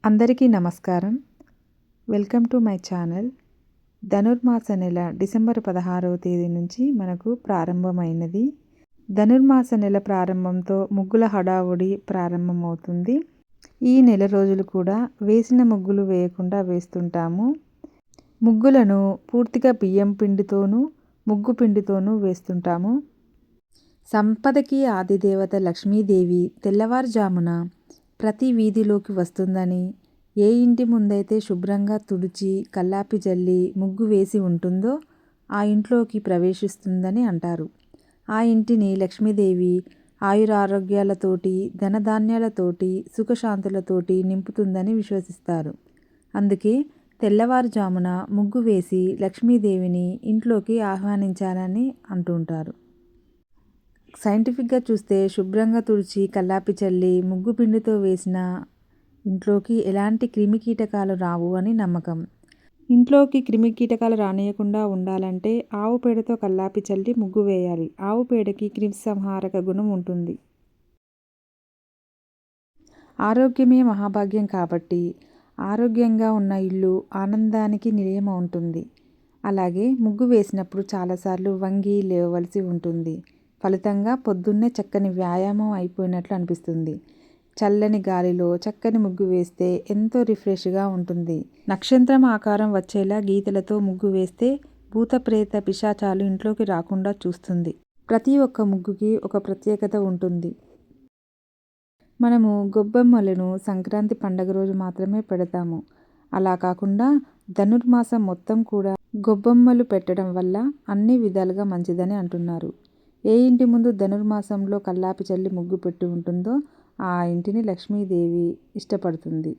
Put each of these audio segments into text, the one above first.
అందరికీ నమస్కారం. Welcome to my channel. Dhanurmasa నెల డిసెంబర్ 16వ తేదీ నుంచి మనకు ప్రారంభమైనది. ధనుర్మాస నెల ప్రారంభంతో ముగ్గుల హడావుడి ప్రారంభమవుతుంది. ఈ నెల రోజులు కూడా వేసిన ముగ్గులు వేయకుండా వేస్తుంటాము. ముగ్గులను పూర్తిగా బియ్యం పిండితోనూ ముగ్గు పిండితోనూ వేస్తుంటాము. సంపదకి ఆదిదేవత లక్ష్మీదేవి తెల్లవారుజామున ప్రతి వీధిలోకి వస్తుందని, ఏ ఇంటి ముందైతే శుభ్రంగా తుడిచి కల్లాపి జల్లి ముగ్గు వేసి ఉంటుందో ఆ ఇంట్లోకి ప్రవేశిస్తుందని అంటారు. ఆ ఇంటిని లక్ష్మీదేవి ఆయురారోగ్యాలతోటి, ధనధాన్యాలతోటి, సుఖశాంతులతోటి నింపుతుందని విశ్వసిస్తారు. అందుకే తెల్లవారుజామున ముగ్గు వేసి లక్ష్మీదేవిని ఇంట్లోకి ఆహ్వానించాలని అంటుంటారు. సైంటిఫిక్గా చూస్తే శుభ్రంగా తుడిచి కల్లాపి చల్లి ముగ్గు పిండితో వేసిన ఇంట్లోకి ఎలాంటి క్రిమికీటకాలు రావు అని నమ్మకం. ఇంట్లోకి క్రిమికీటకాలు రానియకుండా ఉండాలంటే ఆవు పేడతో కల్లాపి చల్లి ముగ్గు వేయాలి. ఆవు పేడకి క్రిమిసంహారక గుణం ఉంటుంది. ఆరోగ్యమే మహాభాగ్యం కాబట్టి ఆరోగ్యంగా ఉన్న ఇల్లు ఆనందానికి నిలయం ఉంటుంది. అలాగే ముగ్గు వేసినప్పుడు చాలాసార్లు వంగి లేవవలసి ఉంటుంది. ఫలితంగా పొద్దున్నే చక్కని వ్యాయామం అయిపోయినట్లు అనిపిస్తుంది. చల్లని గాలిలో చక్కని ముగ్గు వేస్తే ఎంతో రిఫ్రెష్గా ఉంటుంది. నక్షత్రం ఆకారం వచ్చేలా గీతలతో ముగ్గు వేస్తే భూత ప్రేత పిశాచాలు ఇంట్లోకి రాకుండా చూస్తుంది. ప్రతి ఒక్క ముగ్గుకి ఒక ప్రత్యేకత ఉంటుంది. మనము గొబ్బెమ్మలను సంక్రాంతి పండుగ రోజు మాత్రమే పెడతాము. అలా కాకుండా ధనుర్మాసం మొత్తం కూడా గొబ్బెమ్మలు పెట్టడం వల్ల అన్ని విధాలుగా మంచిదని అంటున్నారు. ఏ ఇంటి ముందు ధనుర్మాసంలో కల్లాపి చల్లి ముగ్గు పెట్టి ఉంటుందో ఆ ఇంటిని లక్ష్మీదేవి ఇష్టపడుతుంది.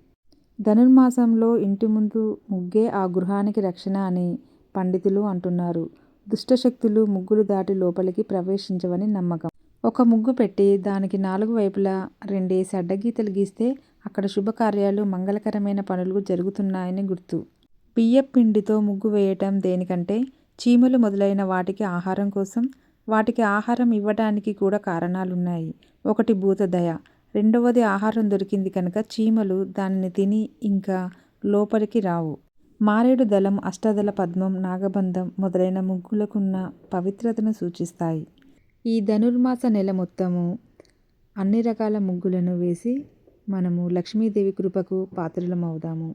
ధనుర్మాసంలో ఇంటి ముందు ముగ్గే ఆ గృహానికి రక్షణ అని పండితులు అంటున్నారు. దుష్టశక్తులు ముగ్గులు దాటి లోపలికి ప్రవేశించవని నమ్మకం. ఒక ముగ్గు పెట్టి దానికి 4 వైపులా 2 అడ్డగీతలు గీస్తే అక్కడ శుభకార్యాలు, మంగళకరమైన పనులు జరుగుతున్నాయని గుర్తు. బియ్యపు పిండితో ముగ్గు వేయటం దేనికంటే చీమలు మొదలైన వాటికి ఆహారం కోసం. వాటికి ఆహారం ఇవ్వడానికి కూడా కారణాలున్నాయి. ఒకటి భూతదయ, రెండవది ఆహారం దొరికింది కనుక చీమలు దానిని తిని ఇంకా లోపలికి రావు. మారేడు దళం, అష్టదళ పద్మం, నాగబంధం మొదలైన ముగ్గులకున్న పవిత్రతను సూచిస్తాయి. ఈ ధనుర్మాస నెల మొత్తము అన్ని రకాల ముగ్గులను వేసి మనము లక్ష్మీదేవి కృపకు పాత్రలమవుదాము.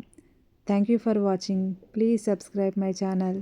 Thank you for watching. Please subscribe my channel.